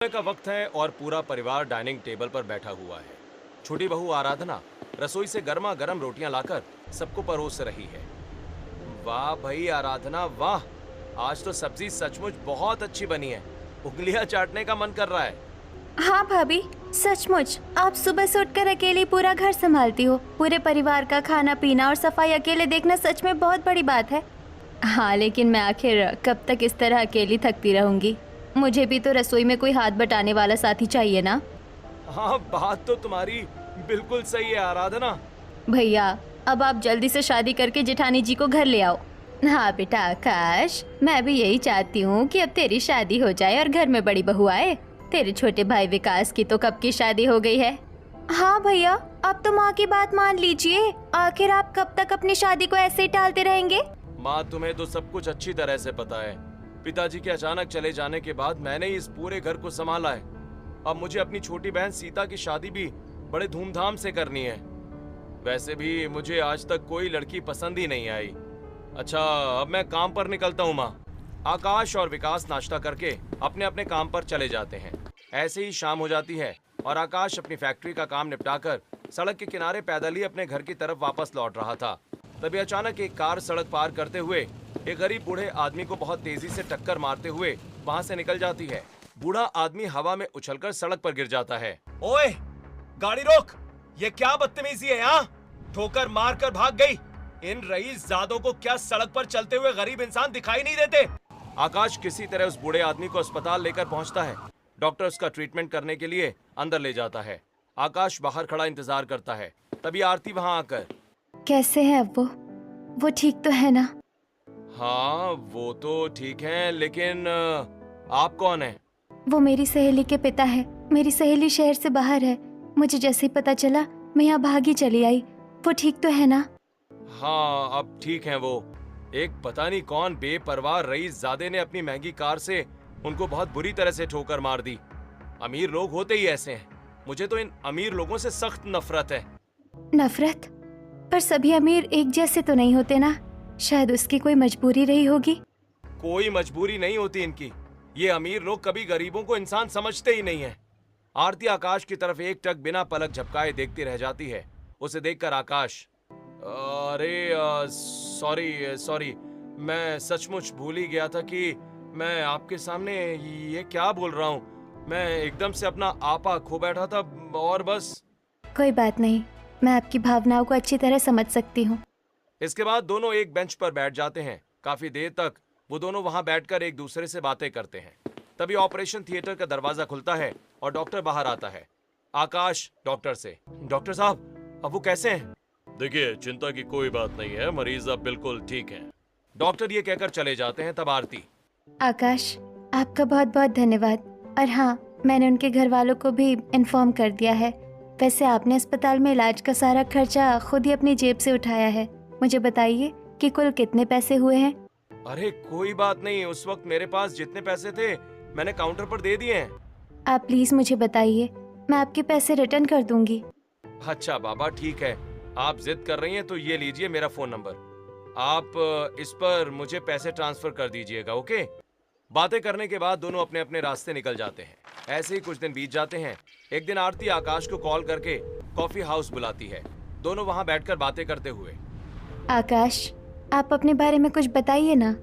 सुबह का वक्त है और पूरा परिवार डाइनिंग टेबल पर बैठा हुआ है। छोटी बहू आराधना रसोई से गर्मा गर्म रोटियां लाकर सबको परोस रही है। वाह भाई आराधना वाह, आज तो सब्जी सचमुच बहुत अच्छी बनी है। उंगलियां चाटने का मन कर रहा है। हाँ भाभी, सचमुच आप सुबह से उठकर अकेले पूरा घर संभालती हो। पूरे परिवार का खाना पीना और सफाई अकेले देखना सच में बहुत बड़ी बात है। हाँ, लेकिन मैं आखिर कब तक इस तरह अकेली थकती रहूंगी। मुझे भी तो रसोई में कोई हाथ बटाने वाला साथी चाहिए ना। हाँ, बात तो तुम्हारी बिल्कुल सही है आराधना। भैया, अब आप जल्दी से शादी करके जेठानी जी को घर ले आओ। हाँ बेटा आकाश, मैं भी यही चाहती हूँ कि अब तेरी शादी हो जाए और घर में बड़ी बहू आए। तेरे छोटे भाई विकास की तो कब की शादी हो गई है। हाँ भैया, अब तो माँ की बात मान लीजिए। आखिर आप कब तक अपनी शादी को ऐसे ही टालते रहेंगे। माँ, तुम्हें तो सब कुछ अच्छी तरह से पता है। पिताजी के अचानक चले जाने के बाद मैंने ही इस पूरे घर को संभाला है। अब मुझे अपनी छोटी बहन सीता की शादी भी बड़े धूमधाम से करनी है। वैसे भी मुझे आज तक कोई लड़की पसंद ही नहीं आई। अच्छा, अब मैं काम पर निकलता हूँ माँ। आकाश और विकास नाश्ता करके अपने अपने काम पर चले जाते हैं। ऐसे ही शाम हो जाती है और आकाश अपनी फैक्ट्री का काम निपटाकर सड़क के किनारे पैदल ही अपने घर की तरफ वापस लौट रहा था। तभी अचानक एक कार सड़क पार करते हुए एक गरीब बूढ़े आदमी को बहुत तेजी से टक्कर मारते हुए वहां से निकल जाती है। बूढ़ा आदमी हवा में उछलकर सड़क पर गिर जाता है। ओए, गाड़ी रोक! ये क्या बदतमीजी है यहाँ? ठोकर मार कर भाग गई। इन रईसजादों को क्या सड़क पर चलते हुए गरीब इंसान दिखाई नहीं देते? आकाश किसी तरह उस बूढ़े आदमी को अस्पताल लेकर पहुंचता है। डॉक्टर उसका ट्रीटमेंट करने के लिए अंदर ले जाता है। आकाश बाहर खड़ा इंतजार करता है। तभी आरती वहां आकर, कैसे है अब वो ठीक तो है ना। हाँ वो तो ठीक है, लेकिन आप कौन है? वो मेरी सहेली के पिता है। मेरी सहेली शहर से बाहर है। मुझे जैसे ही पता चला मैं यहाँ भागी चली आई। वो ठीक तो है ना। हाँ, अब ठीक है वो। एक पता नहीं कौन बेपरवाह रईसजादे ने अपनी महंगी कार से उनको बहुत बुरी तरह से ठोकर मार दी। अमीर लोग होते ही ऐसे हैं। मुझे तो इन अमीर लोगों से सख्त नफरत है। नफरत? पर सभी अमीर एक जैसे तो नहीं होते ना। शायद उसकी कोई मजबूरी रही होगी। कोई मजबूरी नहीं होती इनकी। ये अमीर लोग कभी गरीबों को इंसान समझते ही नहीं है। आरती आकाश की तरफ एक टक बिना पलक झपकाए देखती रह जाती है। उसे देखकर आकाश, अरे सॉरी सॉरी, मैं सचमुच भूल ही गया था कि मैं आपके सामने ये क्या बोल रहा हूँ। मैं एकदम से अपना आपा खो बैठा था और बस। कोई बात नहीं, मैं आपकी भावनाओं को अच्छी तरह समझ सकती हूँ। इसके बाद दोनों एक बेंच पर बैठ जाते हैं। काफी देर तक वो दोनों वहां बैठकर एक दूसरे से बातें करते हैं। तभी ऑपरेशन थिएटर का दरवाजा खुलता है और डॉक्टर बाहर आता है। आकाश डॉक्टर से, डॉक्टर साहब अब वो कैसे हैं? देखिए, चिंता की कोई बात नहीं है, मरीज अब बिल्कुल ठीक हैं। डॉक्टर ये कहकर चले जाते हैं। तब आरती, आकाश, आपका बहुत बहुत धन्यवाद। और हाँ, मैंने उनके घर वालों को भी इन्फॉर्म कर दिया है। वैसे आपने अस्पताल में इलाज का सारा खर्चा खुद ही अपनी जेब से उठाया है। मुझे बताइए कि कुल कितने पैसे हुए हैं। अरे कोई बात नहीं, उस वक्त मेरे पास जितने पैसे थे मैंने काउंटर पर दे दिए हैं। आप प्लीज मुझे बताइए, मैं आपके पैसे रिटर्न कर दूंगी। अच्छा बाबा, ठीक है, आप जिद कर रही हैं तो ये लीजिए मेरा फोन नंबर। आप इस पर मुझे पैसे ट्रांसफर कर दीजिएगा, ओके? बातें करने के बाद दोनों अपने अपने रास्ते निकल जाते हैं। ऐसे ही कुछ दिन बीत जाते हैं। एक दिन आरती आकाश को कॉल करके कॉफी हाउस बुलाती है। दोनों वहां बैठकर बातें करते हुए, आकाश, आप अपने बारे में कुछ बताइए ना।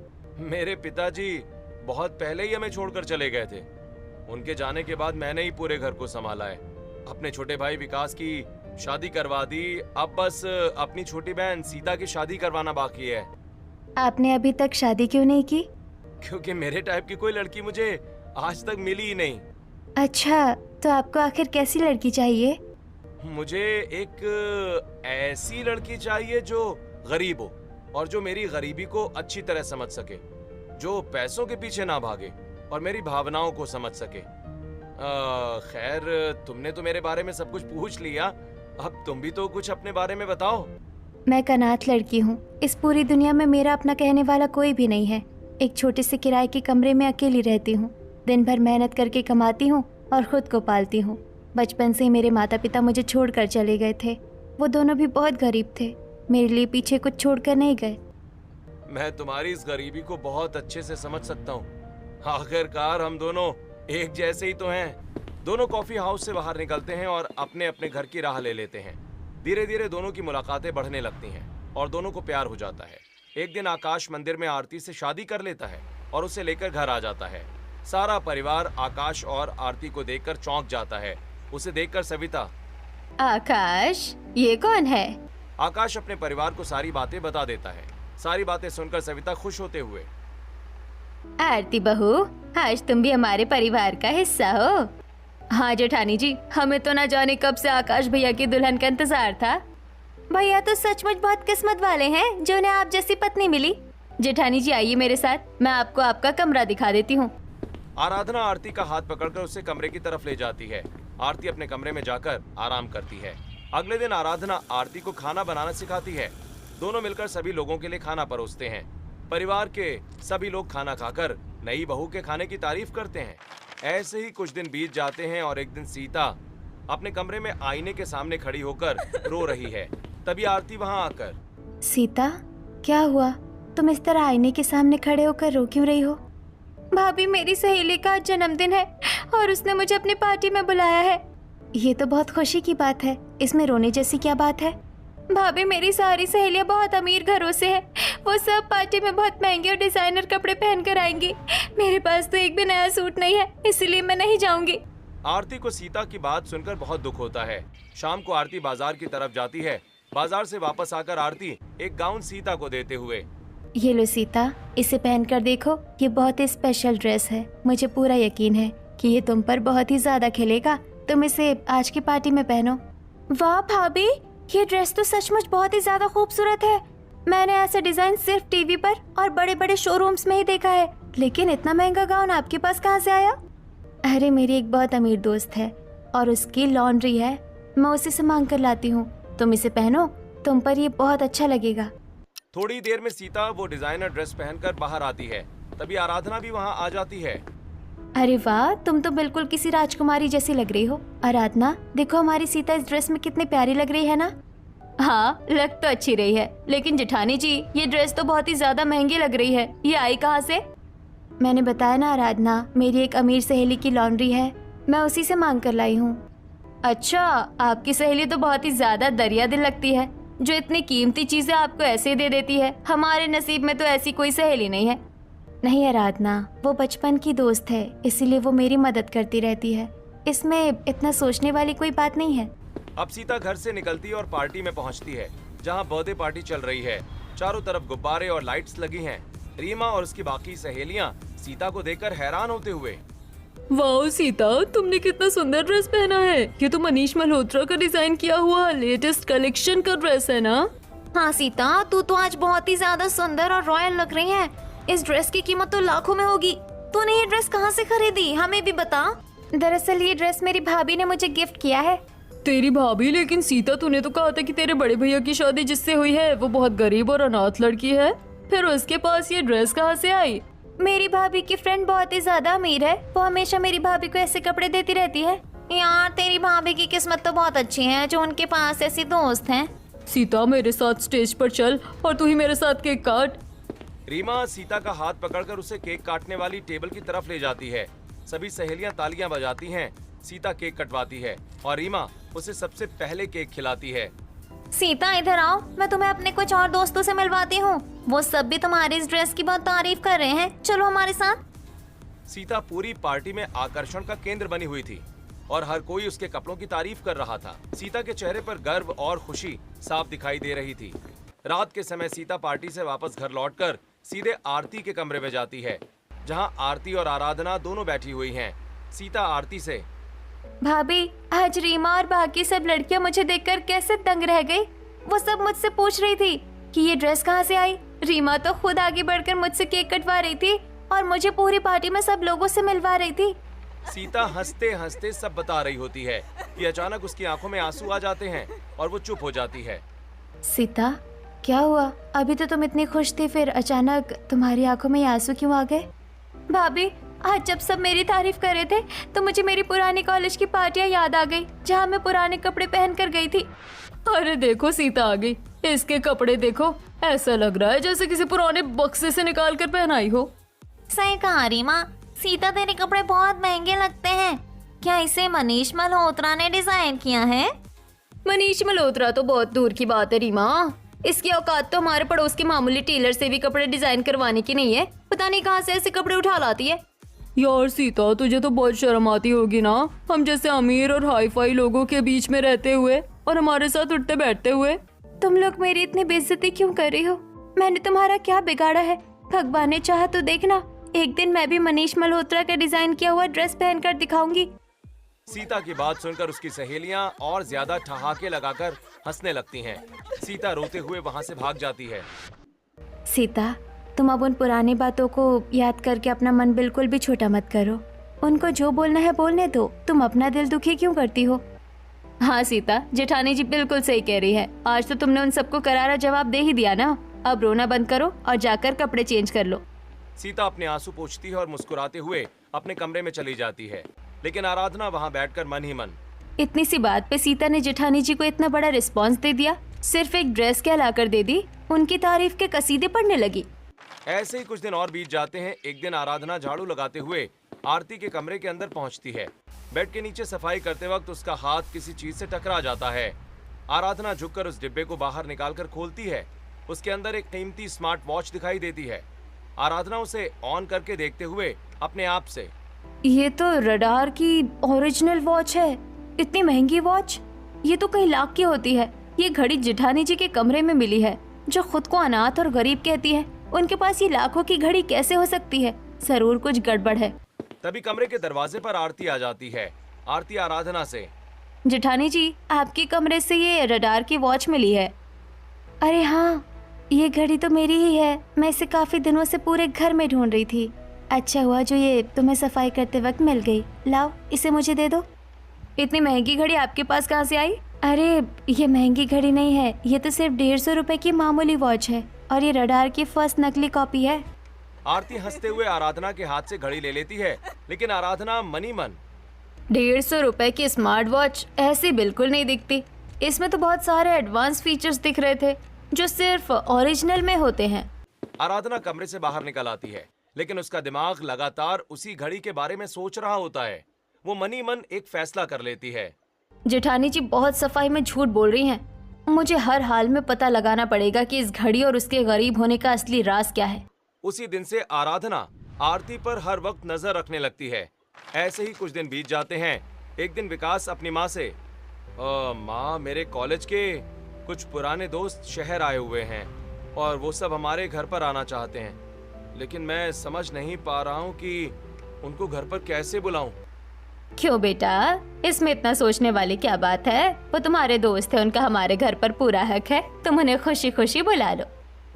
मेरे पिताजी बहुत पहले ही हमें छोड़कर चले गए थे। उनके जाने के बाद मैंने ही पूरे घर को संभाला है। अपने छोटे भाई विकास की शादी करवा दी। अब बस अपनी छोटी बहन सीता की शादी करवाना बाकी है। आपने अभी तक शादी क्यों नहीं की? क्योंकि मेरे टाइप की कोई लड़की मुझे आज तक मिली ही नहीं। अच्छा, तो आपको आखिर कैसी लड़की चाहिए? मुझे एक ऐसी लड़की चाहिए जो गरीब हो और जो मेरी गरीबी को अच्छी तरह समझ सके, जो पैसों के पीछे ना भागे और मेरी भावनाओं को समझ सके। खैर, तुमने तो मेरे बारे में सब कुछ पूछ लिया, अब तुम भी तो कुछ अपने बारे में बताओ। मैं एक अनाथ लड़की हूँ। इस पूरी दुनिया में मेरा अपना कहने वाला कोई भी नहीं है। एक छोटे से किराए के कमरे में अकेली रहती हूँ। दिन भर मेहनत करके कमाती हूँ और खुद को पालती हूँ। बचपन से ही मेरे माता पिता मुझे छोड़कर चले गए थे। वो दोनों भी बहुत गरीब थे। मेरे लिए पीछे कुछ छोड़कर नहीं गए। मैं तुम्हारी इस गरीबी को बहुत अच्छे से समझ सकता हूँ। आखिरकार हम दोनों एक जैसे ही तो हैं। दोनों कॉफी हाउस से बाहर निकलते हैं और अपने अपने घर की राह ले लेते हैं। धीरे धीरे दोनों की मुलाकातें बढ़ने लगती हैं और दोनों को प्यार हो जाता है। एक दिन आकाश मंदिर में आरती से शादी कर लेता है और उसे लेकर घर आ जाता है। सारा परिवार आकाश और आरती को देखकर चौंक जाता है। उसे देखकर सविता, आकाश, ये कौन है? आकाश अपने परिवार को सारी बातें बता देता है। सारी बातें सुनकर सविता खुश होते हुए, आरती बहू, आज तुम भी हमारे परिवार का हिस्सा हो। हाँ जेठानी जी, हमें तो ना जाने कब से आकाश भैया की दुल्हन का इंतजार था। भैया तो सचमुच बहुत किस्मत वाले हैं जो उन्हें आप जैसी पत्नी मिली। जेठानी जी आइए मेरे साथ, मैं आपको आपका कमरा दिखा देती हूँ। आराधना आरती का हाथ पकड़कर उसे कमरे की तरफ ले जाती है। आरती अपने कमरे में जाकर आराम करती है। अगले दिन आराधना आरती को खाना बनाना सिखाती है। दोनों मिलकर सभी लोगों के लिए खाना परोसते हैं। परिवार के सभी लोग खाना खाकर नई बहू के खाने की तारीफ करते हैं। ऐसे ही कुछ दिन बीत जाते हैं और एक दिन सीता अपने कमरे में आईने के सामने खड़ी होकर रो रही है। तभी आरती वहां आकर, सीता, क्या हुआ? तुम इस तरह आईने के सामने खड़े होकर रो क्यों रही हो? भाभी, मेरी सहेली का आज जन्मदिन है और उसने मुझे अपनी पार्टी में बुलाया है। ये तो बहुत खुशी की बात है, इसमें रोने जैसी क्या बात है? भाभी, मेरी सारी सहेलियां बहुत अमीर घरों से हैं। वो सब पार्टी में बहुत महंगे और डिजाइनर कपड़े पहन कर आएंगी। मेरे पास तो एक भी नया सूट नहीं है, इसलिए मैं नहीं जाऊंगी। आरती को सीता की बात सुनकर बहुत दुख होता है। शाम को आरती बाजार की तरफ जाती है। बाजार से वापस आकर आरती एक गाउन सीता को देते हुए, ये लो सीता, इसे पहनकर देखो, ये बहुत ही स्पेशल ड्रेस है। मुझे पूरा यकीन है कि ये तुम पर बहुत ही ज्यादा खिलेगा। तुम इसे आज की पार्टी में पहनो। वाह भाभी, ये ड्रेस तो सचमुच बहुत ही ज्यादा खूबसूरत है। मैंने ऐसा डिजाइन सिर्फ टीवी पर और बड़े बड़े शोरूम्स में ही देखा है, लेकिन इतना महंगा गाउन आपके पास कहाँ से आया? अरे, मेरी एक बहुत अमीर दोस्त है और उसकी लॉन्ड्री है, मैं उसी से मांग कर लाती हूँ। तुम इसे पहनो, तुम पर ये बहुत अच्छा लगेगा। थोड़ी देर में सीता वो डिजाइनर ड्रेस पहनकर बाहर आती है। तभी आराधना भी वहां आ जाती है। अरे वाह, तुम तो बिल्कुल किसी राजकुमारी जैसी लग रही हो। आराधना, देखो हमारी सीता इस ड्रेस में कितनी प्यारी लग रही है ना? हाँ, लग तो अच्छी रही है, लेकिन जेठानी जी, ये ड्रेस तो बहुत ही ज्यादा महंगी लग रही है। ये आई कहाँ से? मैंने बताया ना आराधना, मेरी एक अमीर सहेली की लॉन्ड्री है, मैं उसी से मांग कर लाई हूँ। अच्छा, आपकी सहेली तो बहुत ही ज्यादा दरिया दिल लगती है, जो इतनी कीमती चीजें आपको ऐसे ही दे देती है। हमारे नसीब में तो ऐसी कोई सहेली नहीं है। नहीं आराधना, वो बचपन की दोस्त है, इसीलिए वो मेरी मदद करती रहती है। इसमें इतना सोचने वाली कोई बात नहीं है। अब सीता घर से निकलती है और पार्टी में पहुंचती है, जहां बर्थडे पार्टी चल रही है। चारों तरफ गुब्बारे और लाइट्स लगी हैं। रीमा और उसकी बाकी सहेलियां सीता को देखकर हैरान होते हुए, वाओ सीता, तुमने कितना सुंदर ड्रेस पहना है। ये तो मनीष मल्होत्रा का डिजाइन किया हुआ लेटेस्ट कलेक्शन का ड्रेस है ना? हाँ सीता, तू तो आज बहुत ही ज्यादा सुंदर और रॉयल लग रही है। इस ड्रेस की कीमत तो लाखों में होगी। तूने ये ड्रेस कहाँ से खरीदी, हमें भी बता। दरअसल ये ड्रेस मेरी भाभी ने मुझे गिफ्ट किया है। तेरी भाभी? लेकिन सीता, तूने तो कहा था कि तेरे बड़े भैया की शादी जिससे हुई है वो बहुत गरीब और अनाथ लड़की है, फिर उसके पास ये ड्रेस कहाँ से आई? मेरी भाभी की फ्रेंड बहुत ही ज्यादा अमीर है, वो हमेशा मेरी भाभी को ऐसे कपड़े देती रहती है। यार, तेरी भाभी की किस्मत तो बहुत अच्छी है जो उनके पास ऐसी दोस्त हैं। सीता, मेरे साथ स्टेज पर चल और तू ही मेरे साथ केक काट। रीमा सीता का हाथ पकड़कर उसे केक काटने वाली टेबल की तरफ ले जाती है। सभी सहेलियां तालियां बजाती हैं। सीता केक कटवाती है और रीमा उसे सबसे पहले केक खिलाती है। सीता, इधर आओ, मैं तुम्हें अपने कुछ और दोस्तों से मिलवाती हूँ। वो सब भी तुम्हारी इस ड्रेस की बहुत तारीफ कर रहे हैं, चलो हमारे साथ। सीता पूरी पार्टी में आकर्षण का केंद्र बनी हुई थी और हर कोई उसके कपड़ों की तारीफ कर रहा था। सीता के चेहरे पर गर्व और खुशी साफ दिखाई दे रही थी। रात के समय सीता पार्टी से वापस घर लौटकर सीधे आरती के कमरे में जाती है, जहां आरती और आराधना दोनों बैठी हुई हैं। सीता आरती से, भाभी, आज रीमा और बाकी सब लड़कियां मुझे देखकर कैसे दंग रह गई। वो सब मुझसे पूछ रही थी कि ये ड्रेस कहाँ से आई। रीमा तो खुद आगे बढ़कर मुझसे केक कटवा रही थी और मुझे पूरी पार्टी में सब लोगों से मिलवा रही थी। सीता हंसते हंसते सब बता रही होती है कि अचानक उसकी आंखों में आंसू आ जाते हैं और वो चुप हो जाती है। सीता, क्या हुआ? अभी तो तुम इतनी खुश थी, फिर अचानक तुम्हारी आंखों में आंसू क्यों आ गए? भाभी, आज जब सब मेरी तारीफ कर रहे थे तो मुझे मेरी पुरानी कॉलेज की पार्टियां याद आ गई, जहां मैं पुराने कपड़े पहन कर गई थी। अरे देखो, सीता आ गई। इसके कपड़े देखो, ऐसा लग रहा है जैसे किसी पुराने बक्से से निकाल कर पहनाई हो। सही कहा रीमा, सीता तेरे कपड़े बहुत महंगे लगते हैं। क्या इसे मनीष मल्होत्रा ने डिजाइन किया है? मनीष मल्होत्रा तो बहुत दूर की बात है रीमा। इसकी औकात तो हमारे पड़ोस के मामूली टेलर से भी कपड़े डिजाइन करवाने की नहीं है। पता नहीं कहाँ से ऐसे कपड़े उठा लाती है। यार सीता, तुझे तो बहुत शर्म आती होगी ना, हम जैसे अमीर और हाई फाई लोगों के बीच में रहते हुए और हमारे साथ उठते बैठते हुए। तुम लोग मेरी इतनी बेइज्जती क्यों कर रही हो? मैंने तुम्हारा क्या बिगाड़ा है? भगवान ने चाहा तो देखना, एक दिन मैं भी मनीष मल्होत्रा का डिजाइन किया हुआ ड्रेस पहनकर दिखाऊंगी। सीता की बात सुनकर उसकी सहेलियां और ज्यादा ठहाके लगाकर हंसने लगती हैं। सीता रोते हुए वहां से भाग जाती है। सीता, तुम अब उन पुरानी बातों को याद करके अपना मन बिल्कुल भी छोटा मत करो। उनको जो बोलना है बोलने दो, तुम अपना दिल दुखी क्यों करती हो? हाँ सीता, जेठानी जी बिल्कुल सही कह रही है। आज तो तुमने उन सबको करारा जवाब दे ही दिया ना। अब रोना बंद करो और जाकर कपड़े चेंज कर लो। सीता अपने आंसू पोंछती है और मुस्कुराते हुए अपने कमरे में चली जाती है, लेकिन आराधना वहां बैठकर मन ही मन। इतनी सी बात पे सीता ने जेठानी जी को इतना बड़ा रिस्पॉन्स दे दिया। सिर्फ एक ड्रेस क्या लाकर दे दी, उनकी तारीफ के कसीदे पढ़ने लगी। ऐसे ही कुछ दिन और बीत जाते हैं। एक दिन आराधना झाड़ू लगाते हुए आरती के कमरे के अंदर पहुंचती है। बेड के नीचे सफाई करते वक्त उसका हाथ किसी चीज से टकरा जाता है। आराधना झुककर उस डिब्बे को बाहर निकालकर खोलती है। उसके अंदर एक कीमती स्मार्ट वॉच दिखाई देती है। आराधना उसे ऑन करके देखते हुए अपने आप से, ये तो रडार की ओरिजिनल वॉच है। इतनी महंगी वॉच, ये तो कई लाख की होती है। ये घड़ी जेठानी जी के कमरे में मिली है, जो खुद को अनाथ और गरीब कहती है। उनके पास ये लाखों की घड़ी कैसे हो सकती है? जरूर कुछ गड़बड़ है। तभी कमरे के दरवाजे पर आरती आ जाती है। आरती आराधना से, जेठानी जी, आपके कमरे से ये रडार की वॉच मिली है। अरे हाँ, ये घड़ी तो मेरी ही है। मैं इसे काफी दिनों से पूरे घर में ढूंढ रही थी। अच्छा हुआ जो ये तुम्हें सफाई करते वक्त मिल गई। लाओ, इसे मुझे दे दो। इतनी महंगी घड़ी आपके पास कहाँ से आई? अरे ये महंगी घड़ी नहीं है, ये तो सिर्फ 150 रुपए की मामूली वॉच है और ये रडार की फर्स्ट नकली कॉपी है। आरती हंसते हुए आराधना के हाथ से घड़ी ले लेती है, लेकिन आराधना मनी मन, 150 रुपए की स्मार्ट वॉच ऐसी बिल्कुल नहीं दिखती। इसमें तो बहुत सारे एडवांस फीचर्स दिख रहे थे जो सिर्फ ओरिजिनल में होते हैं। आराधना कमरे से बाहर निकल आती है, लेकिन उसका दिमाग लगातार उसी घड़ी के बारे में सोच रहा होता है। वो मनी मन एक फैसला कर लेती है। जेठानी जी बहुत सफाई में झूठ बोल रही हैं। मुझे हर हाल में पता लगाना पड़ेगा कि इस घड़ी और उसके गरीब होने का असली राज क्या है। उसी दिन से आराधना आरती पर हर वक्त नजर रखने लगती है। ऐसे ही कुछ दिन बीत जाते हैं। एक दिन विकास अपनी माँ से, माँ, मेरे कॉलेज के कुछ पुराने दोस्त शहर आए हुए हैं और वो सब हमारे घर पर आना चाहते हैं, लेकिन मैं समझ नहीं पा रहा हूँ कि उनको घर पर कैसे बुलाऊं। क्यों बेटा, इसमें इतना सोचने वाली क्या बात है? वो तुम्हारे दोस्त है, उनका हमारे घर पर पूरा हक है। तुम उन्हें खुशी खुशी बुला लो।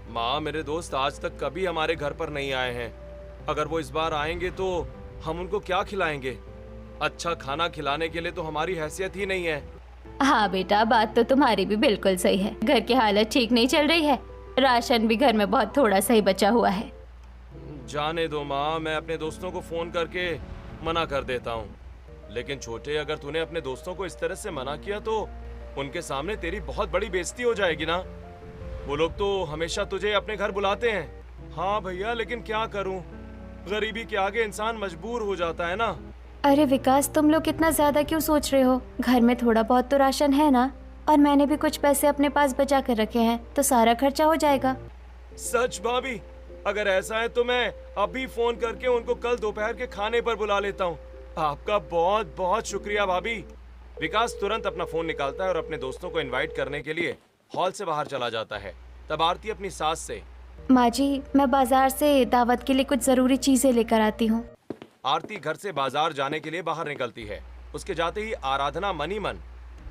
माँ, मेरे दोस्त आज तक कभी हमारे घर पर नहीं आए हैं। अगर वो इस बार आएंगे तो हम उनको क्या खिलाएंगे? अच्छा खाना खिलाने के लिए तो हमारी हैसियत ही नहीं है। हाँ बेटा, बात तो तुम्हारी भी बिल्कुल सही है। घर की हालत ठीक नहीं चल रही है, राशन भी घर में बहुत थोड़ा सा ही बचा हुआ है। जाने दो माँ, मैं अपने दोस्तों को फोन करके मना कर देता हूँ। लेकिन छोटे, अगर तूने अपने दोस्तों को इस तरह से मना किया तो उनके सामने तेरी बहुत बड़ी बेइज्जती हो जाएगी ना। वो लोग तो हमेशा तुझे अपने घर बुलाते हैं। हाँ भैया, लेकिन क्या करूँ, गरीबी के आगे इंसान मजबूर हो जाता है ना। अरे विकास, तुम लोग इतना ज्यादा क्यों सोच रहे हो? घर में थोड़ा बहुत तो राशन है ना, और मैंने भी कुछ पैसे अपने पास बचा कर रखे हैं, तो सारा खर्चा हो जाएगा। सच भाभी, अगर ऐसा है तो मैं अभी फोन करके उनको कल दोपहर के खाने पर बुला लेता हूँ। आपका बहुत बहुत शुक्रिया भाभी। विकास तुरंत अपना फोन निकालता है और अपने दोस्तों को इनवाइट करने के लिए हॉल से बाहर चला जाता है। तब आरती अपनी सास से, माँ जी, मैं बाजार से दावत के लिए कुछ जरूरी चीजें लेकर आती हूँ। आरती घर से बाजार जाने के लिए बाहर निकलती है। उसके जाते ही आराधना मनी मन,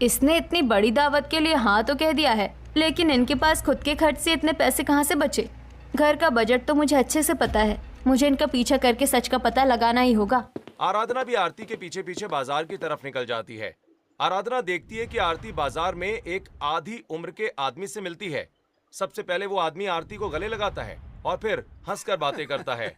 इसने इतनी बड़ी दावत के लिए हाँ तो कह दिया है, लेकिन इनके पास खुद के खर्च से इतने पैसे कहाँ से बचे? घर का बजट तो मुझे अच्छे से पता है। मुझे इनका पीछा करके सच का पता लगाना ही होगा। आराधना भी आरती के पीछे पीछे बाजार की तरफ निकल जाती है। आराधना देखती है कि आरती बाजार में एक आधी उम्र के आदमी से मिलती है। सबसे पहले वो आदमी आरती को गले लगाता है और फिर हंसकर बातें करता है।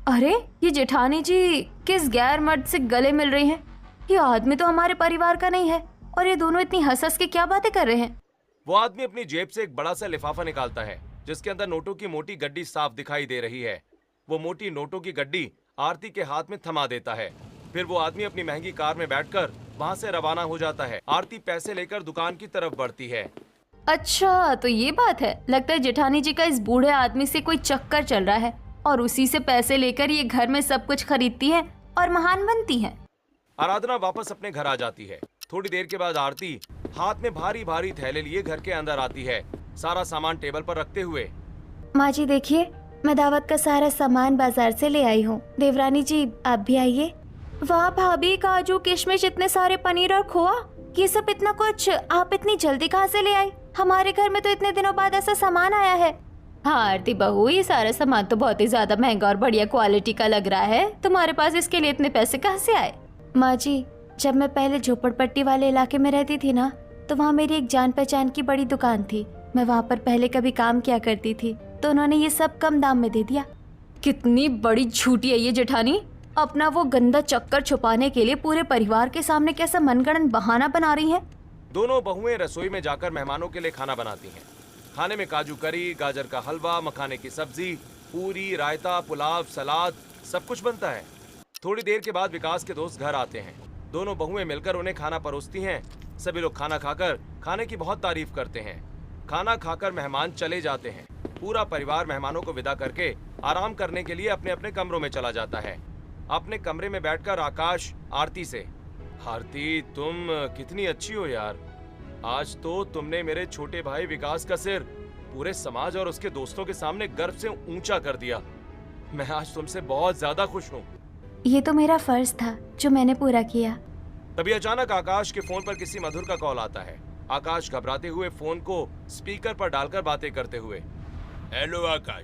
अरे ये जेठानी जी किस गैर मर्द से गले मिल रही हैं? ये आदमी तो हमारे परिवार का नहीं है और ये दोनों इतनी हंस हंस के क्या बातें कर रहे हैं? वो आदमी अपनी जेब से एक बड़ा सा लिफाफा निकालता है, जिसके अंदर नोटों की मोटी गड्डी साफ दिखाई दे रही है। वो मोटी नोटों की गड्डी आरती के हाथ में थमा देता है। फिर वो आदमी अपनी महंगी कार में बैठकर वहाँ से रवाना हो जाता है। आरती पैसे लेकर दुकान की तरफ बढ़ती है। अच्छा तो ये बात है। लगता है जेठानी जी का इस बूढ़े आदमी से कोई चक्कर चल रहा है और उसी से पैसे लेकर ये घर में सब कुछ खरीदती है और महान बनती है। आराधना वापस अपने घर आ जाती है। थोड़ी देर के बाद आरती हाथ में भारी भारी थैले लिए घर के अंदर आती है, सारा सामान टेबल पर रखते हुए। माँ जी देखिए, मैं दावत का सारा सामान बाजार से ले आई हूँ। देवरानी जी आप भी आइए। वाह भाभी, काजू किशमिश, इतने सारे पनीर और खोआ, ये सब इतना कुछ आप इतनी जल्दी कहाँ से ले आई? हमारे घर में तो इतने दिनों बाद ऐसा सामान आया है। हाँ आरती बहू, ये सारा सामान तो बहुत ही ज्यादा महंगा और बढ़िया क्वालिटी का लग रहा है। तुम्हारे पास इसके लिए इतने पैसे कहाँ से आए? माँ जी, जब मैं पहले झोपड़पट्टी वाले इलाके में रहती थी ना, तो वहाँ मेरी एक जान पहचान की बड़ी दुकान थी। मैं वहाँ पर पहले कभी काम किया करती थी, तो उन्होंने ये सब कम दाम में दे दिया। कितनी बड़ी झूठी है ये जेठानी। अपना वो गंदा चक्कर छुपाने के लिए पूरे परिवार के सामने कैसा मनगढ़ंत बहाना बना रही है। दोनों बहुएं रसोई में जाकर मेहमानों के लिए खाना बनाती हैं। खाने में काजू करी, गाजर का हलवा, मखाने की सब्जी, पूरी, रायता, पुलाव, सलाद, सब कुछ बनता है। थोड़ी देर के बाद विकास के दोस्त घर आते हैं। दोनों बहुएं मिलकर उन्हें खाना परोसती हैं। सभी लोग खाना खाकर खाने की बहुत तारीफ करते हैं। खाना खाकर मेहमान चले जाते हैं। पूरा परिवार मेहमानों को विदा करके आराम करने के लिए अपने अपने कमरों में चला जाता है। अपने कमरे में बैठकर आकाश आरती से, आरती तुम कितनी अच्छी हो यार। आज तो तुमने मेरे छोटे भाई विकास का सिर पूरे समाज और उसके दोस्तों के सामने गर्व से ऊंचा कर दिया। मैं आज तुमसे बहुत ज्यादा खुश हूँ। ये तो मेरा फर्ज था जो मैंने पूरा किया। तभी अचानक आकाश के फोन पर किसी मधुर का कॉल आता है। आकाश घबराते हुए फोन को स्पीकर पर डालकर बातें करते हुए, हेलो आकाश,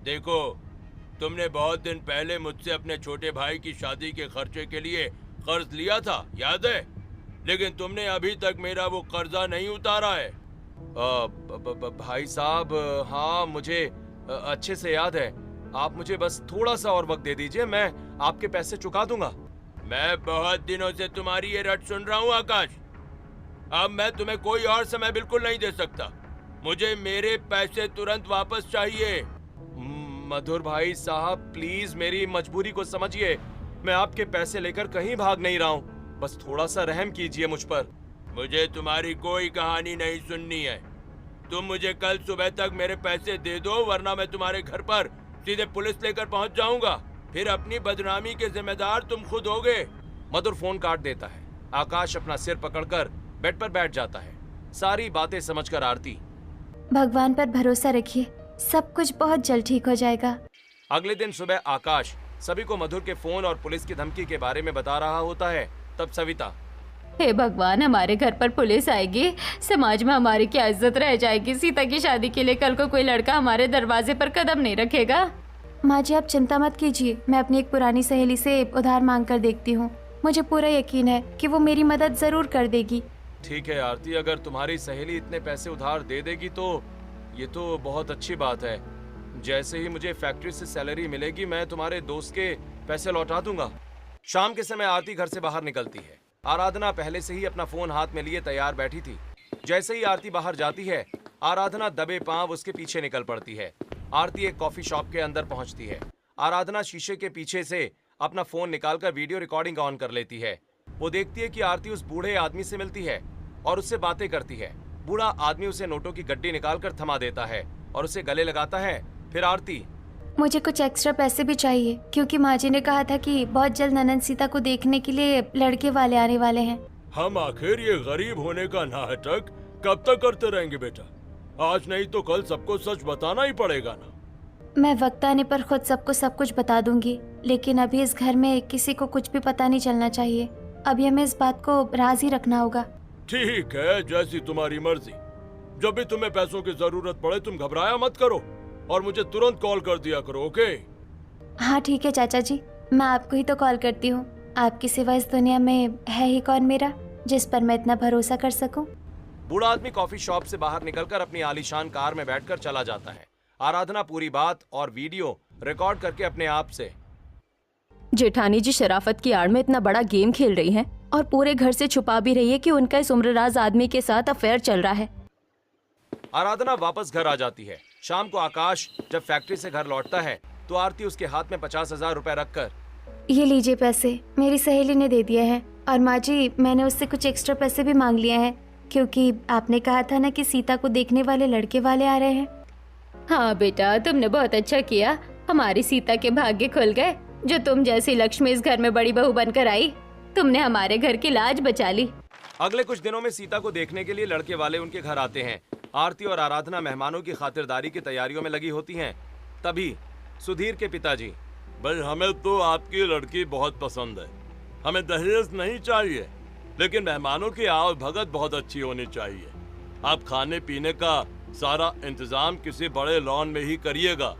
देखो तुमने बहुत दिन पहले मुझसे अपने छोटे भाई की शादी के खर्चे के लिए कर्ज लिया था, याद है? लेकिन तुमने अभी तक मेरा वो कर्जा नहीं उतारा है। भाई साहब, हाँ मुझे अच्छे से याद है। आप मुझे बस थोड़ा सा और वक्त दे दीजिए, मैं आपके पैसे चुका दूंगा। मैं बहुत दिनों से तुम्हारी ये रट सुन रहा हूँ आकाश। अब मैं तुम्हें कोई और समय बिल्कुल नहीं दे सकता। मुझे मेरे पैसे तुरंत वापस चाहिए। मधुर भाई साहब, प्लीज मेरी मजबूरी को समझिए। मैं आपके पैसे लेकर कहीं भाग नहीं रहा हूँ, बस थोड़ा सा रहम कीजिए मुझ पर। मुझे तुम्हारी कोई कहानी नहीं सुननी है। तुम मुझे कल सुबह तक मेरे पैसे दे दो, वरना मैं तुम्हारे घर पर सीधे पुलिस लेकर पहुंच जाऊंगा। फिर अपनी बदनामी के जिम्मेदार तुम खुद होगे। मधुर फोन काट देता है। आकाश अपना सिर पकड़कर बेड पर बैठ जाता है। सारी बातें समझकर आरती, भगवान पर भरोसा रखिए, सब कुछ बहुत जल्द ठीक हो जाएगा। अगले दिन सुबह आकाश सभी को मधुर के फोन और पुलिस की धमकी के बारे में बता रहा होता है। तब सविता, हे भगवान, हमारे घर पर पुलिस आएगी, समाज में हमारी क्या इज्जत रह जाएगी। सीता की शादी के लिए कल को कोई लड़का हमारे दरवाजे पर कदम नहीं रखेगा। माँ जी आप चिंता मत कीजिए, मैं अपनी एक पुरानी सहेली से उधार मांग कर देखती हूँ। मुझे पूरा यकीन है कि वो मेरी मदद जरूर कर देगी। ठीक है आरती, अगर तुम्हारी सहेली इतने पैसे उधार दे देगी तो ये तो बहुत अच्छी बात है। जैसे ही मुझे फैक्ट्री से सैलरी मिलेगी, मैं तुम्हारे दोस्त के पैसे लौटा दूंगा। शाम के समय आरती घर से बाहर निकलती है। आराधना पहले से ही अपना फोन हाथ में लिए तैयार बैठी थी। जैसे ही आरती बाहर जाती है, आराधना दबे पांव उसके पीछे निकल पड़ती है। आरती एक कॉफी शॉप के अंदर पहुंचती है। आराधना शीशे के पीछे से अपना फोन निकालकर वीडियो रिकॉर्डिंग ऑन कर लेती है। वो देखती है कि आरती उस बूढ़े आदमी से मिलती है और उससे बातें करती है। बूढ़ा आदमी उसे नोटों की गड्डी निकालकर थमा देता है और उसे गले लगाता है। फिर आरती, मुझे कुछ एक्स्ट्रा पैसे भी चाहिए, क्योंकि माँ जी ने कहा था कि बहुत जल्द ननद सीता को देखने के लिए लड़के वाले आने वाले हैं। हम आखिर ये गरीब होने का नाटक कब तक करते रहेंगे बेटा? आज नहीं तो कल सबको सच बताना ही पड़ेगा ना। मैं वक्त आने पर खुद सबको सब कुछ बता दूंगी, लेकिन अभी इस घर में किसी को कुछ भी पता नहीं चलना चाहिए। अभी हमें इस बात को राज ही रखना होगा। ठीक है, जैसी तुम्हारी मर्जी। जब भी तुम्हें पैसों की जरूरत पड़े तुम घबराया मत करो और मुझे तुरंत कॉल कर दिया करो, ओके? हाँ ठीक है चाचा जी, मैं आपको ही तो कॉल करती हूँ। आपकी सिवा इस दुनिया में है ही कौन मेरा, जिस पर मैं इतना भरोसा कर सकूं। बूढ़ा आदमी कॉफी शॉप से बाहर निकलकर अपनी आलीशान कार में बैठकर चला जाता है। आराधना पूरी बात और वीडियो रिकॉर्ड करके अपने आप से, जेठानी जी शराफत की आड़ में इतना बड़ा गेम खेल रही हैं और पूरे घर से छुपा भी रही है कि उनका इस उम्रराज आदमी के साथ अफेयर चल रहा है। आराधना वापस घर आ जाती है। शाम को आकाश जब फैक्ट्री से घर लौटता है तो आरती उसके हाथ में 50,000 रुपए रखकर ये लीजिए पैसे, मेरी सहेली ने दे दिए हैं। और माँ जी, मैंने उससे कुछ एक्स्ट्रा पैसे भी मांग लिए हैं, क्योंकि आपने कहा था ना कि सीता को देखने वाले लड़के वाले आ रहे हैं। हाँ बेटा, तुमने बहुत अच्छा किया। हमारी सीता के भाग्य खुल गए। जो तुम जैसी लक्ष्मी इस घर में बड़ी बहू बनकर आई, तुमने हमारे घर की लाज बचा ली। अगले कुछ दिनों में सीता को देखने के लिए लड़के वाले उनके घर आते हैं। आरती और आराधना मेहमानों की खातिरदारी की तैयारियों में लगी होती हैं। तभी सुधीर के पिताजी, भाई हमें तो आपकी लड़की बहुत पसंद है। हमें दहेज नहीं चाहिए, लेकिन मेहमानों की आव भगत बहुत अच्छी होनी चाहिए। आप खाने पीने का सारा इंतजाम किसी बड़े लॉन में ही करिएगा।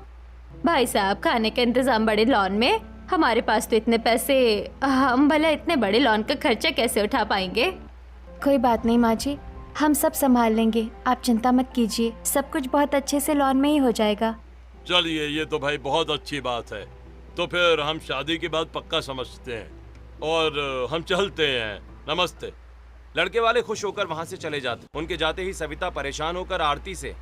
भाई साहब, खाने का इंतजाम बड़े लॉन में? हमारे पास तो इतने पैसे, हम भला इतने बड़े लॉन का खर्चा कैसे उठा पाएंगे? कोई बात नहीं माँ जी, हम सब संभाल लेंगे, आप चिंता मत कीजिए। सब कुछ बहुत अच्छे से लॉन में ही हो जाएगा। चलिए, ये तो भाई बहुत अच्छी बात है। तो फिर हम शादी की बात पक्का समझते हैं और हम चलते हैं। नमस्ते। लड़के वाले खुश होकर वहाँ से चले जाते। उनके जाते ही सविता परेशान होकर आरती से,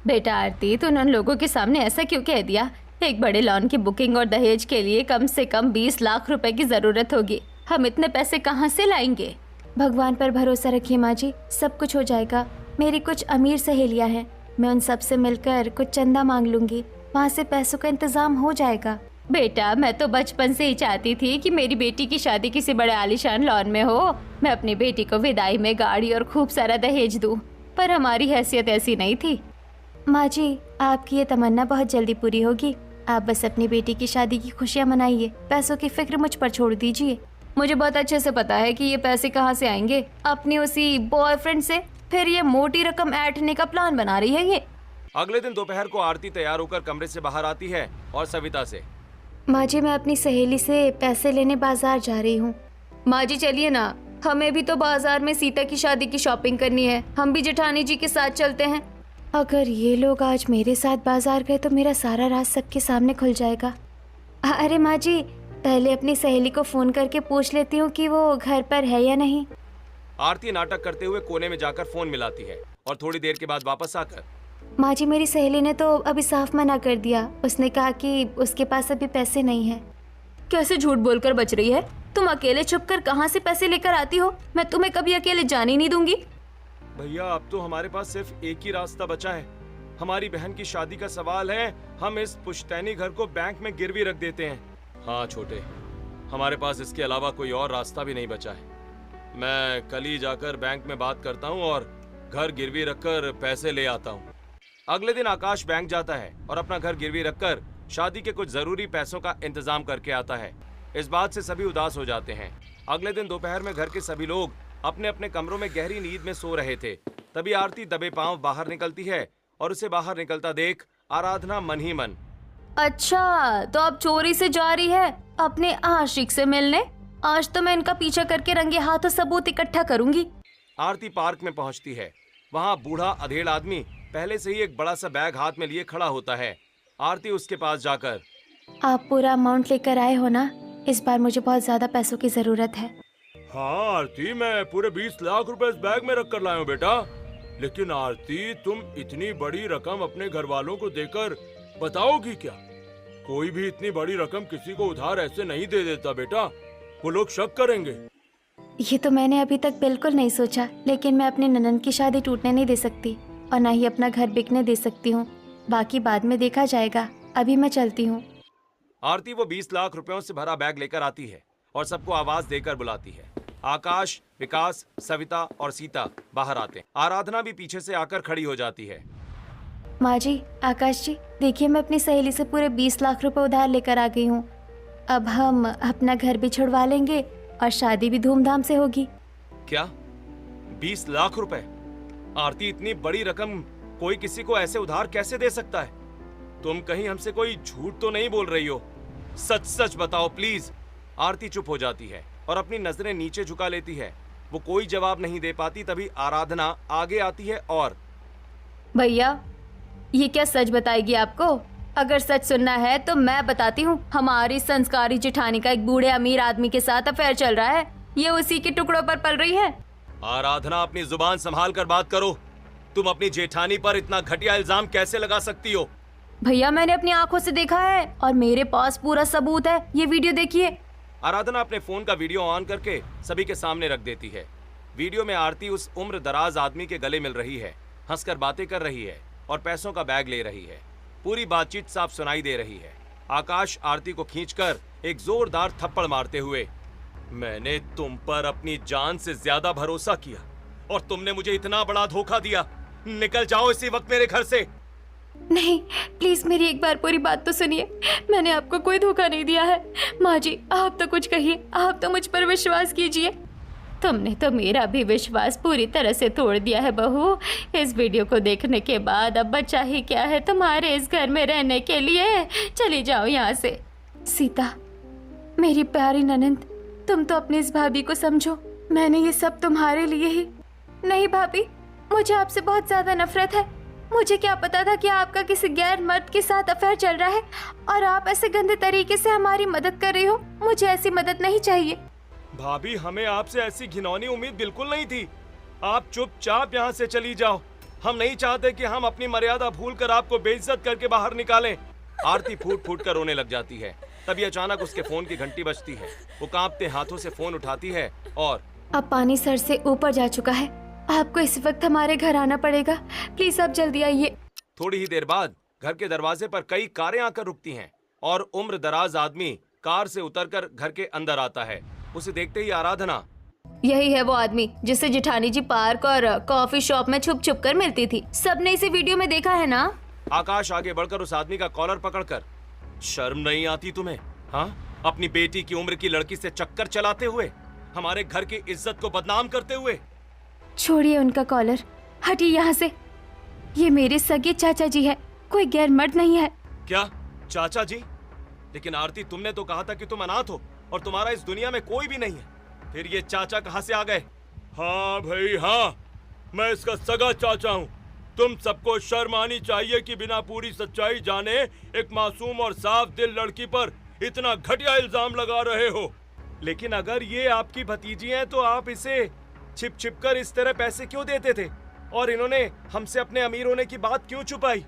बेटा आरती, तूने उन लोगों के सामने ऐसा क्यों कह दिया? एक बड़े लॉन की बुकिंग और दहेज के लिए कम से कम 20 लाख रुपए की जरूरत होगी। हम इतने पैसे कहाँ से लाएंगे? भगवान पर भरोसा रखिए माँ जी, सब कुछ हो जाएगा। मेरी कुछ अमीर सहेलियाँ हैं, मैं उन सब से मिलकर कुछ चंदा मांग लूंगी, वहाँ से पैसों का इंतजाम हो जाएगा। बेटा, मैं तो बचपन से ही चाहती थी कि मेरी बेटी की शादी किसी बड़े आलीशान लॉन में हो। मैं अपनी बेटी को विदाई में गाड़ी और खूब सारा दहेज दूं, पर हमारी हैसियत ऐसी नहीं थी। माँ जी, आपकी ये तमन्ना बहुत जल्दी पूरी होगी। आप बस अपनी बेटी की शादी की खुशियाँ मनाइए, पैसों की फिक्र मुझ पर छोड़ दीजिए। मुझे बहुत अच्छे से पता है कि ये पैसे कहाँ से आएंगे। अपनी उसी बॉयफ्रेंड से फिर ये मोटी रकम ऐंठने का प्लान बना रही है ये। अगले दिन दोपहर को आरती तैयार होकर कमरे से बाहर आती है और सविता से, माँ जी, मैं अपनी सहेली से पैसे लेने बाजार जा रही हूँ। माँ जी चलिए ना, हमें भी तो बाजार में सीता की शादी की शॉपिंग करनी है। हम भी जेठानी जी के साथ चलते हैं। अगर ये लोग आज मेरे साथ बाजार गए तो मेरा सारा राज सबके सामने खुल जाएगा। अरे माँ जी, पहले अपनी सहेली को फोन करके पूछ लेती हूँ कि वो घर पर है या नहीं। आरती नाटक करते हुए कोने में जाकर फोन मिलाती है और थोड़ी देर के बाद वापस आकर, माँ जी, मेरी सहेली ने तो अभी साफ मना कर दिया। उसने कहा कि उसके पास अभी पैसे नहीं है। कैसे झूठ बोलकर बच रही है? तुम अकेले छुप कर कहाँ से पैसे लेकर आती हो? मैं तुम्हें कभी अकेले जाने नहीं दूंगी। भैया अब तो हमारे पास सिर्फ एक ही रास्ता बचा है। हमारी बहन की शादी का सवाल है, हम इस पुश्तैनी घर को बैंक में गिरवी रख देते हैं। हाँ छोटे, हमारे पास इसके अलावा कोई और रास्ता भी नहीं बचा है। मैं कल ही जाकर बैंक में बात करता हूँ और घर गिरवी रखकर पैसे ले आता हूँ। अगले दिन आकाश बैंक जाता है और अपना घर गिरवी रखकर शादी के कुछ जरूरी पैसों का इंतजाम करके आता है। इस बात से सभी उदास हो जाते हैं। अगले दिन दोपहर में घर के सभी लोग अपने अपने कमरों में गहरी नींद में सो रहे थे। तभी आरती दबे पांव बाहर निकलती है और उसे बाहर निकलता देख आराधना मन ही मन, अच्छा, तो अब चोरी से जा रही है अपने आशिक से मिलने। आज तो मैं इनका पीछा करके रंगे हाथों सबूत इकट्ठा करूंगी। आरती पार्क में पहुंचती है। वहां बूढ़ा अधेड़ आदमी पहले से ही एक बड़ा सा बैग हाथ में लिए खड़ा होता है। आरती उसके पास जाकर, आप पूरा अमाउंट लेकर आए हो ना? इस बार मुझे बहुत ज्यादा पैसों की जरूरत है। हाँ आरती, मैं पूरे 20 लाख रुपए इस बैग में रख कर लाया हूँ बेटा। लेकिन आरती, तुम इतनी बड़ी रकम अपने घर वालों को देकर बताओगी क्या? कोई भी इतनी बड़ी रकम किसी को उधार ऐसे नहीं दे देता बेटा, वो लोग शक करेंगे। ये तो मैंने अभी तक बिल्कुल नहीं सोचा, लेकिन मैं अपनी ननद की शादी टूटने नहीं दे सकती और ना ही अपना घर बिकने दे सकती हूँ। बाकी बाद में देखा जाएगा, अभी मैं चलती हूँ। आरती वो 20 लाख रुपयों से भरा बैग लेकर आती है और सबको आवाज देकर बुलाती है। आकाश, विकास, सविता और सीता बाहर आते हैं। आराधना भी पीछे से आकर खड़ी हो जाती है। माँ जी, आकाश जी, देखिए मैं अपनी सहेली से पूरे 20 लाख रुपए उधार लेकर आ गई हूँ। अब हम अपना घर भी छुड़वा लेंगे और शादी भी धूमधाम से होगी। क्या 20 लाख रुपए? आरती, इतनी बड़ी रकम कोई किसी को ऐसे उधार कैसे दे सकता है? तुम कहीं हमसे कोई झूठ तो नहीं बोल रही हो? सच सच बताओ प्लीज। आरती चुप हो जाती है और अपनी नजरें नीचे झुका लेती है। वो कोई जवाब नहीं दे पाती। तभी आराधना आगे आती है और, भैया, ये क्या सच बताएगी आपको? अगर सच सुनना है तो मैं बताती हूँ। हमारी संस्कारी जेठानी का एक बूढ़े अमीर आदमी के साथ अफेयर चल रहा है। ये उसी के टुकड़ों पर पल रही है। आराधना, अपनी जुबान संभाल कर बात करो। तुम अपनी जेठानी पर इतना घटिया इल्जाम कैसे लगा सकती हो? भैया, मैंने अपनी आंखों से देखा है और मेरे पास पूरा सबूत है। ये वीडियो देखिए। आराधना अपने फोन का वीडियो ऑन करके सभी के सामने रख देती है। वीडियो में आरती उस उम्र दराज आदमी के गले मिल रही है, हंसकर बातें कर रही है और पैसों का बैग ले रही है। पूरी बातचीत साफ सुनाई दे रही है। आकाश आरती को खींचकर एक जोरदार थप्पड़ मारते हुए, मैंने तुम पर अपनी जान से ज्यादा भरोसा किया और तुमने मुझे इतना बड़ा धोखा दिया। निकल जाओ इसी वक्त मेरे घर से। नहीं, प्लीज मेरी एक बार पूरी बात तो सुनिए। मैंने आपको कोई धोखा नहीं दिया है। माँ जी, आप तो कुछ कहिए, आप तो मुझ पर विश्वास कीजिए। तुमने तो मेरा भी विश्वास पूरी तरह से तोड़ दिया है बहू। इस वीडियो को देखने के बाद अब बचा ही क्या है तुम्हारे इस घर में रहने के लिए। चली जाओ यहाँ से। सीता, मेरी प्यारी ननंद, तुम तो अपनी इस भाभी को समझो। मैंने ये सब तुम्हारे लिए ही। नहीं भाभी, मुझे आपसे बहुत ज्यादा नफरत है। मुझे क्या पता था कि आपका किसी गैर मर्द के साथ अफेयर चल रहा है और आप ऐसे गंदे तरीके से हमारी मदद कर रही हो। मुझे ऐसी मदद नहीं चाहिए। भाभी, हमें आपसे ऐसी घिनौनी उम्मीद बिल्कुल नहीं थी। आप चुपचाप यहाँ से चली जाओ। हम नहीं चाहते कि हम अपनी मर्यादा भूलकर आपको बेइज्जत करके बाहर निकालें। आरती फूट फूट कर रोने लग जाती है। तभी अचानक उसके फोन की घंटी बजती है। वो कांपते हाथों से फोन उठाती है और अब पानी सर से ऊपर जा चुका है। आपको इस वक्त हमारे घर आना पड़ेगा। प्लीज आप जल्दी आइए। थोड़ी ही देर बाद घर के दरवाजे पर कई कारें आकर रुकती हैं और उम्र दराज आदमी कार से उतरकर घर के अंदर आता है। उसे देखते ही आराधना, यही है वो आदमी जिससे जेठानी जी पार्क और कॉफी शॉप में छुप छुप कर मिलती थी। सबने इसे वीडियो में देखा है ना? आकाश आगे बढ़कर उस आदमी का कॉलर पकड़कर, शर्म नहीं आती तुम्हें? हाँ, अपनी बेटी की उम्र की लड़की से चक्कर चलाते हुए, हमारे घर की इज्जत को बदनाम करते हुए। छोड़िए उनका कॉलर, हटिए यहाँ से। ये मेरे सगे चाचा जी है, कोई गैर मर्द नहीं है। क्या चाचा जी? लेकिन आरती, तुमने तो कहा था कि तुम अनाथ हो और तुम्हारा इस दुनिया में कोई भी नहीं है। फिर ये चाचा कहाँ से आ गए? हाँ भाई हाँ, मैं इसका सगा चाचा हूँ। तुम सबको शर्म आनी चाहिए कि बिना पूरी सच्चाई जाने एक मासूम और साफ दिल लड़की पर इतना घटिया इल्जाम लगा रहे हो। लेकिन अगर ये आपकी भतीजी हैं तो आप इसे छिप छिप कर इस तरह पैसे क्यों देते थे और इन्होंने हमसे अपने अमीर होने की बात क्यों छुपाई?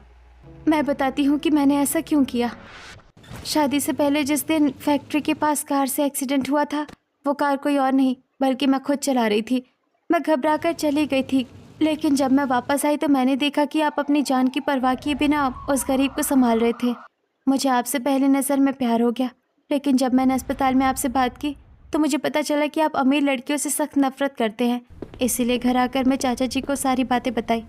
मैं बताती हूँ कि मैंने ऐसा क्यों किया। शादी से पहले जिस दिन फैक्ट्री के पास कार से एक्सीडेंट हुआ था, वो कार कोई और नहीं बल्कि मैं खुद चला रही थी। मैं घबराकर चली गई थी, लेकिन जब मैं वापस आई तो मैंने देखा कि आप अपनी जान की परवाह किए बिना उस गरीब को संभाल रहे थे। मुझे आपसे पहले नज़र में प्यार हो गया, लेकिन जब मैंने अस्पताल में आपसे बात की तो मुझे पता चला कि आप अमीर लड़कियों से सख्त नफरत करते हैं। इसीलिए घर आकर मैं चाचा जी को सारी बातें बताई।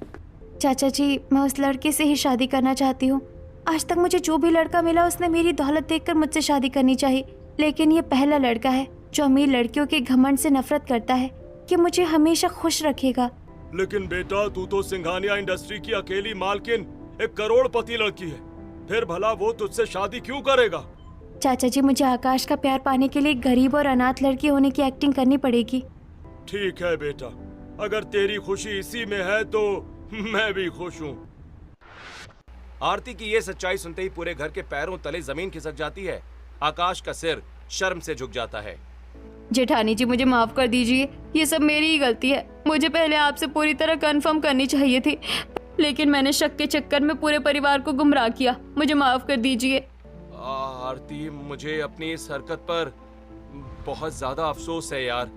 चाचा जी, मैं उस लड़के से ही शादी करना चाहती हूँ। आज तक मुझे जो भी लड़का मिला उसने मेरी दौलत देखकर मुझसे शादी करनी चाहिए, लेकिन ये पहला लड़का है जो अमीर लड़कियों के घमंड से नफरत करता है कि मुझे हमेशा खुश रखेगा। लेकिन बेटा, तू तो सिंघानिया इंडस्ट्री की अकेली मालकिन, एक करोड़पति लड़की है। फिर भला वो तुझसे शादी क्यों करेगा? चाचा जी, मुझे आकाश का प्यार पाने के लिए गरीब और अनाथ लड़की होने की एक्टिंग करनी पड़ेगी। ठीक है बेटा, अगर तेरी खुशी इसी में है तो मैं भी खुश हूँ। आरती की ये सच्चाई सुनते ही पूरे घर के पैरों तले जमीन खिसक जाती है। आकाश का सिर शर्म से झुक जाता है। जेठानी जी, मुझे माफ कर दीजिए, ये सब मेरी ही गलती है। मुझे पहले आपसे पूरी तरह कंफर्म करनी चाहिए थी, लेकिन मैंने शक के चक्कर में पूरे परिवार को गुमराह किया। मुझे माफ कर दीजिए। आरती, मुझे अपनी इस हरकत पर बहुत ज्यादा अफसोस है यार।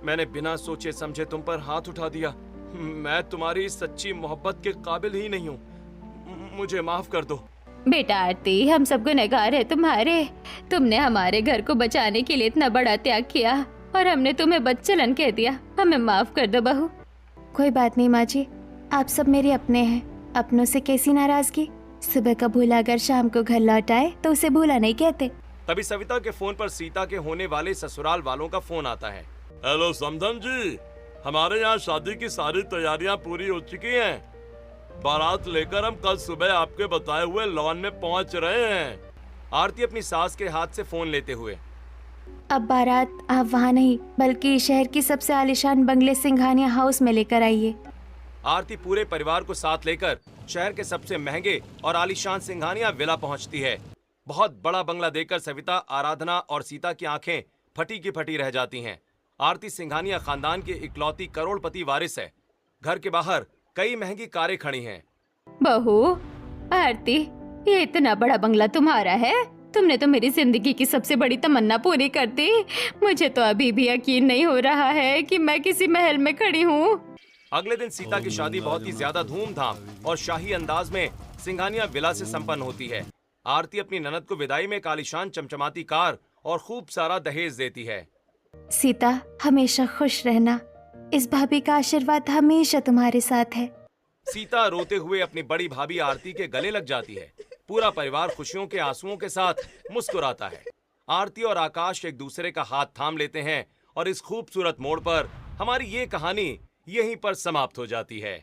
मैंने बिना सोचे समझे तुम पर हाथ उठा दिया। मैं तुम्हारी सच्ची मोहब्बत के काबिल ही नहीं हूँ। मुझे माफ कर दो। बेटा आरती, हम सब गुनहगार है तुम्हारे। तुमने हमारे घर को बचाने के लिए इतना बड़ा त्याग किया और हमने तुम्हें बदचलन कह दिया। हमें माफ कर दो बहू। कोई बात नहीं माँ जी, आप सब मेरे अपने हैं। अपनों से कैसी नाराजगी। सुबह का भूला अगर शाम को घर लौट आए तो उसे भूला नहीं कहते। तभी सविता के फोन पर सीता के होने वाले ससुराल वालों का फोन आता है। हेलो समधन जी, हमारे यहाँ शादी की सारी तैयारियां पूरी हो चुकी हैं। बारात लेकर हम कल सुबह आपके बताए हुए लॉन में पहुँच रहे हैं। आरती अपनी सास के हाथ से फोन लेते हुए, अब बारात आप वहाँ नहीं बल्कि शहर की सबसे आलीशान बंगले सिंघानिया हाउस में लेकर आइए। आरती पूरे परिवार को साथ लेकर शहर के सबसे महंगे और आलीशान सिंघानिया विला पहुंचती है। बहुत बड़ा बंगला देखकर सविता, आराधना और सीता की आंखें फटी की फटी रह जाती हैं। आरती सिंघानिया खानदान की इकलौती करोड़पति वारिस है। घर के बाहर कई महंगी कारें खड़ी हैं। बहू आरती, ये इतना बड़ा बंगला तुम्हारा है? तुमने तो मेरी जिंदगी की सबसे बड़ी तमन्ना पूरी कर दी। मुझे तो अभी भी यकीन नहीं हो रहा है कि मैं किसी महल में खड़ी हूँ। अगले दिन सीता की शादी बहुत ही ज्यादा धूमधाम और शाही अंदाज में सिंघानिया विला से संपन्न होती है। आरती अपनी ननद को विदाई में एक आलीशान चमचमाती कार और खूब सारा दहेज देती है। सीता, हमेशा खुश रहना। इस भाभी का आशीर्वाद हमेशा तुम्हारे साथ है। सीता रोते हुए अपनी बड़ी भाभी आरती के गले लग जाती है। पूरा परिवार खुशियों के आंसुओं के साथ मुस्कुराता है। आरती और आकाश एक दूसरे का हाथ थाम लेते हैं और इस खूबसूरत मोड़ पर हमारी ये कहानी यहीं पर समाप्त हो जाती है।